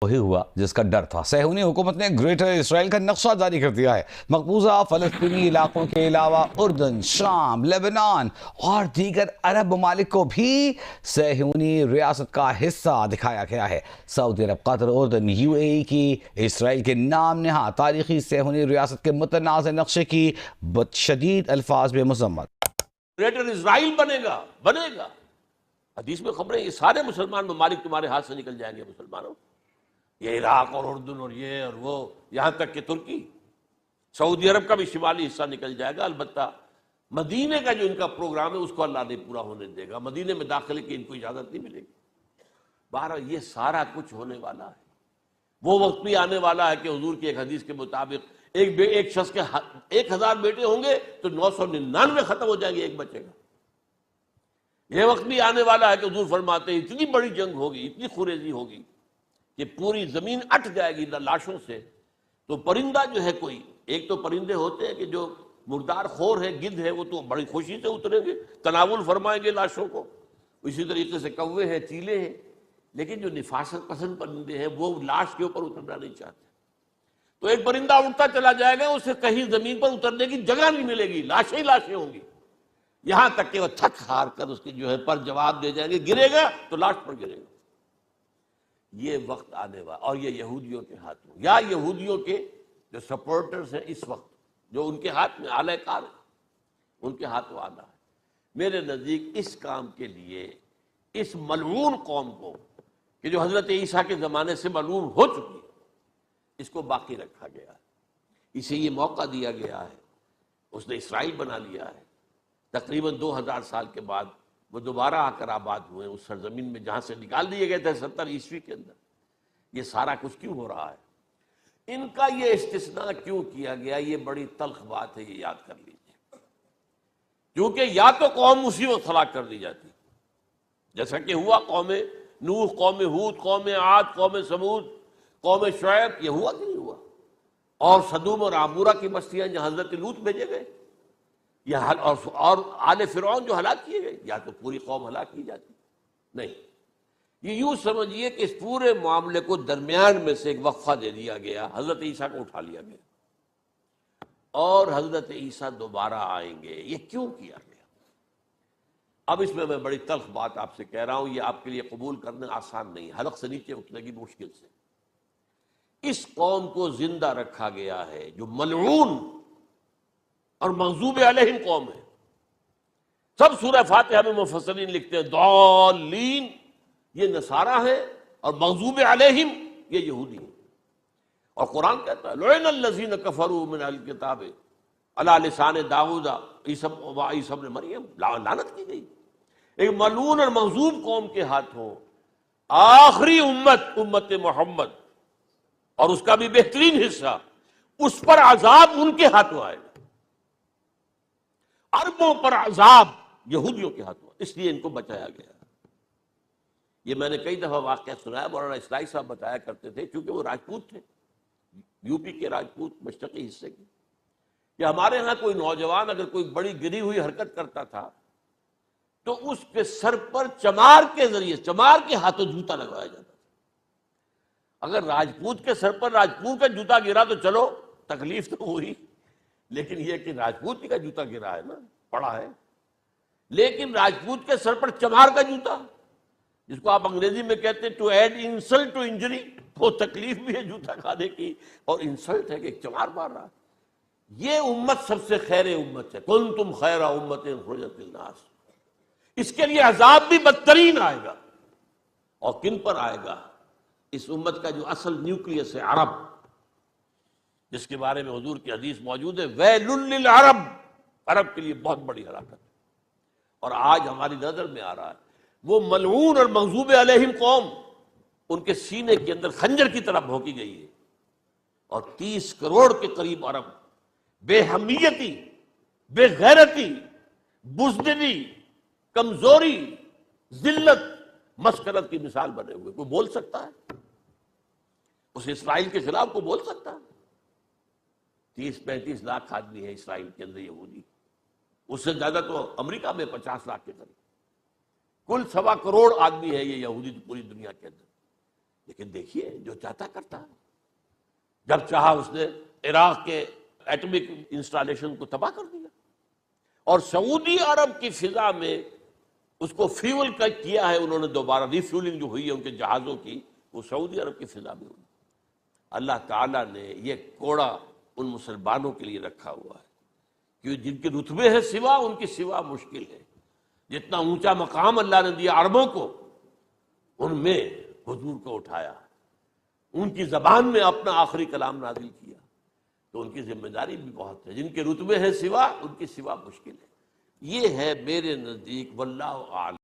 وہی ہوا جس کا ڈر تھا۔ صہیونی حکومت نے گریٹر اسرائیل کا نقشہ جاری کر دیا ہے۔ مقبوضہ فلسطینی علاقوں کے علاوہ اردن، شام، لبنان اور دیگر عرب ممالک کو بھی صہیونی ریاست کا حصہ دکھایا گیا ہے۔ سعودی عرب، قطر، اردن، UAE کی اسرائیل کے نام نہاد تاریخی صہیونی ریاست کے متنازع نقشے کی شدید الفاظ میں مذمت۔ گریٹر اسرائیل بنے گا۔ حدیث میں خبریں یہ سارے مسلمان ممالک تمہارے ہاتھ سے نکل جائیں گے مسلمانوں، یہ عراق اور اردن اور یہ اور وہ، یہاں تک کہ ترکی، سعودی عرب کا بھی شمالی حصہ نکل جائے گا۔ البتہ مدینے کا جو ان کا پروگرام ہے اس کو اللہ نہیں پورا ہونے دے گا، مدینے میں داخلے کی ان کو اجازت نہیں ملے گی۔ بہرحال یہ سارا کچھ ہونے والا ہے۔ وہ وقت بھی آنے والا ہے کہ حضور کی ایک حدیث کے مطابق ایک شخص کے 1000 بیٹے ہوں گے تو 999 ختم ہو جائیں گے، ایک بچے گا۔ یہ وقت بھی آنے والا ہے کہ حضور فرماتے ہیں اتنی بڑی جنگ ہوگی، اتنی خوریزی ہوگی کہ پوری زمین اٹھ جائے گی لاشوں سے۔ تو پرندہ جو ہے، کوئی ایک تو پرندے ہوتے ہیں کہ جو مردار خور ہے، گدھ ہے، وہ تو بڑی خوشی سے اتریں گے، تناول فرمائیں گے لاشوں کو۔ اسی طریقے سے کوے ہیں، چیلے ہیں، لیکن جو نفاست پسند پرندے ہیں وہ لاش کے اوپر اترنا نہیں چاہتے۔ تو ایک پرندہ اڑتا چلا جائے گا، اسے کہیں زمین پر اترنے کی جگہ نہیں ملے گی، لاشیں ہی لاشیں ہوں گی، یہاں تک کہ وہ تھک ہار کر اس کی جو ہے پر جواب دے جائیں گے، گرے گا تو لاش پر گرے گا۔ یہ وقت آنے والا، اور یہ یہودیوں کے ہاتھوں، یا یہودیوں کے جو سپورٹرز ہیں اس وقت، جو ان کے ہاتھ میں آلہ کار ہے، ان کے ہاتھوں آنا ہے۔ میرے نزدیک اس کام کے لیے اس ملعون قوم کو، کہ جو حضرت عیسیٰ کے زمانے سے ملعون ہو چکی ہے، اس کو باقی رکھا گیا ہے، اسے یہ موقع دیا گیا ہے۔ اس نے اسرائیل بنا لیا ہے، تقریباً 2000 سال کے بعد وہ دوبارہ آ کر آباد ہوئے اس سرزمین میں جہاں سے نکال دیے گئے تھے 70 عیسوی کے اندر۔ یہ سارا کچھ کیوں ہو رہا ہے؟ ان کا یہ استثناء کیوں کیا گیا؟ یہ بڑی تلخ بات ہے، یہ یاد کر لیجیے۔ کیونکہ یا تو قوم اسی وقت ہلاک کر دی جاتی، جیسا کہ ہوا قوم نوح، قوم ہود، قوم عاد، قوم سمود، قوم شعیب، یہ ہوا کہ نہیں ہوا؟ اور سدوم اور عمورہ کی بستیاں جہاں حضرت لوط بھیجے گئے، اور آل فرعون جو ہلاک کیے گئے، یا تو پوری قوم ہلاک کی جاتی؟ نہیں، یہ یوں سمجھیے کہ اس پورے معاملے کو درمیان میں سے ایک وقفہ دے دیا گیا، حضرت عیسیٰ کو اٹھا لیا گیا، اور حضرت عیسیٰ دوبارہ آئیں گے۔ یہ کیوں کیا گیا؟ اب اس میں بڑی تلخ بات آپ سے کہہ رہا ہوں، یہ آپ کے لیے قبول کرنا آسان نہیں، حلق سے نیچے اترنے کی مشکل سے۔ اس قوم کو زندہ رکھا گیا ہے جو ملعون اور مغضوب علیہم قوم ہے۔ سب سورہ فاتحہ میں مفسرین لکھتے ہیں ضالین، یہ نصارہ ہیں، اور مغضوب علیہم یہ یہودی ہیں۔ اور قرآن کہتا ہے لعن الذین کفروا من اہل الکتاب علی لسان داؤد وعیسی ابن مریم، لعنت کی گئی ایک ملعون اور مغضوب قوم کے ہاتھوں۔ آخری امت محمد، اور اس کا بھی بہترین حصہ، اس پر عذاب ان کے ہاتھوں آئے گا۔ عربوں پر عذاب یہودیوں کے ہاتھوں، اس لیے ان کو بچایا گیا۔ یہ میں نے کئی دفعہ واقعہ سنایا، مولانا اسلائی صاحب بتایا کرتے تھے، کیونکہ وہ راجپوت تھے، UP کے راجپوت، مشرقی حصے کے، کہ ہمارے ہاں کوئی نوجوان اگر کوئی بڑی گری ہوئی حرکت کرتا تھا تو اس کے سر پر چمار کے ذریعے، چمار کے ہاتھوں جوتا لگوایا جاتا تھا۔ اگر راجپوت کے سر پر راجپوت کا جوتا گرا تو چلو تکلیف تو ہوئی، لیکن یہ کہ راجپوت کا جوتا گرا ہے نا، پڑا ہے، لیکن راجپوت کے سر پر چمار کا جوتا، جس کو آپ انگریزی میں کہتے ہیں to add insult to injury, وہ تکلیف بھی ہے جوتا کھانے کی، اور انسلٹ ہے کہ ایک چمار مار رہا ہے۔ یہ امت سب سے خیر امت ہے، کنتم خیر امت اخرجت للناس۔ اس کے لیے عذاب بھی بدترین آئے گا، اور کن پر آئے گا؟ اس امت کا جو اصل نیوکلیس ہے عرب، جس کے بارے میں حضور کی حدیث موجود ہے ویل للعرب، عرب کے لیے بہت بڑی ہلاکت ہے۔ اور آج ہماری نظر میں آ رہا ہے وہ ملعون اور مغضوب علیہم قوم، ان کے سینے کے اندر خنجر کی طرح بھونکی گئی ہے، اور 30 کروڑ کے قریب عرب بے حمیتی، بے غیرتی، بزدلی، کمزوری، ذلت، مسکنت کی مثال بنے ہوئے۔ کوئی بول سکتا ہے اس اسرائیل کے خلاف؟ کوئی بول سکتا ہے؟ 30-35 لاکھ آدمی ہے اسرائیل کے اندر یہودی، اس سے زیادہ تو امریکہ میں 50 لاکھ کے قریب، کل 1.25 کروڑ آدمی ہے یہ یہودی پوری دنیا کے اندر۔ لیکن دیکھیے جو چاہتا کرتا ہے. جب چاہا اس نے عراق کے ایٹمک انسٹالیشن کو تباہ کر دیا، اور سعودی عرب کی فضا میں اس کو فیول کا کیا ہے انہوں نے، دوبارہ ری فیولنگ جو ہوئی ہے ان کے جہازوں کی، وہ سعودی عرب کی فضا میں ہوئی. اللہ تعالیٰ نے یہ کوڑا ان مسلمانوں کے لیے رکھا ہوا ہے کہ جن کے رتبے ہیں سوا، ان کی سوا مشکل ہے. جتنا اونچا مقام اللہ نے دیا عربوں کو، ان میں حضور کو اٹھایا، ان کی زبان میں اپنا آخری کلام نازل کیا، تو ان کی ذمہ داری بھی بہت ہے. جن کے رتبے ہیں سوا، ان کی سوا مشکل ہے. یہ ہے میرے نزدیک واللہ اعلم.